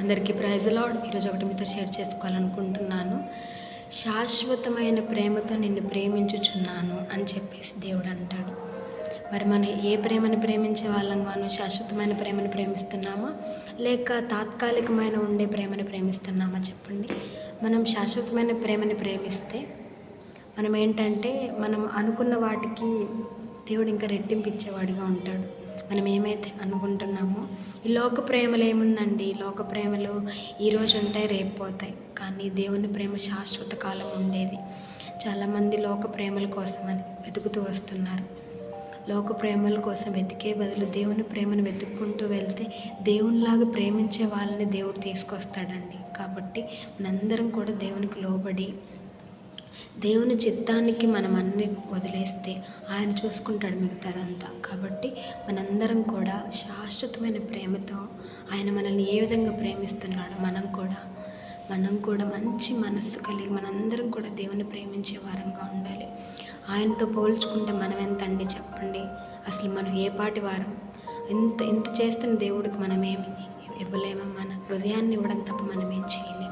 అందరికీ praise lord. ఈరోజు ఒకటి మీతో షేర్ చేసుకోవాలనుకుంటున్నాను. శాశ్వతమైన ప్రేమతో నిన్ను ప్రేమించుచున్నాను అని చెప్పేసి దేవుడు అంటాడు. మరి మనం ఏ ప్రేమను ప్రేమించే వాళ్ళంగాను శాశ్వతమైన ప్రేమను ప్రేమిస్తున్నామా, లేక తాత్కాలికమైన ఉండే ప్రేమను ప్రేమిస్తున్నామా చెప్పండి. మనం శాశ్వతమైన ప్రేమని ప్రేమిస్తే మనం ఏంటంటే మనం అనుకున్న వాటికి దేవుడు ఇంకా రెట్టింపు ఇచ్చేవాడిగా ఉంటాడు. మనం ఏమైతే అనుకుంటున్నామో ఈ లోక ప్రేమలు ఏముందండి, లోక ప్రేమలు ఈరోజు ఉంటాయి, రేపు పోతాయి. కానీ దేవుని ప్రేమ శాశ్వత కాలం ఉండేది. చాలామంది లోక ప్రేమల కోసమని వెతుకుతూ వస్తున్నారు. లోక ప్రేమల కోసం వెతికే బదులు దేవుని ప్రేమను వెతుక్కుంటూ వెళ్తే దేవునిలాగా ప్రేమించే వాళ్ళని దేవుడు తీసుకొస్తాడండి. కాబట్టి మనందరం కూడా దేవునికి లోబడి దేవుని చిత్తానికి మనం అన్ని వదిలేస్తే ఆయన చూసుకుంటాడు మిగతాదంతా. కాబట్టి మనందరం కూడా శాశ్వతమైన ప్రేమతో ఆయన మనల్ని ఏ విధంగా ప్రేమిస్తున్నాడో మనం కూడా మంచి మనస్సు కలిగి మనందరం కూడా దేవుని ప్రేమించే వారంగా ఉండాలి. ఆయనతో పోల్చుకుంటే మనం ఎంత అండి చెప్పండి. అసలు మనం ఏ పాటి వారం? ఇంత చేస్తున్న దేవుడికి మనమేమి ఇవ్వలేము. మన హృదయాన్ని ఇవ్వడం తప్ప మనమేం చేయలేము.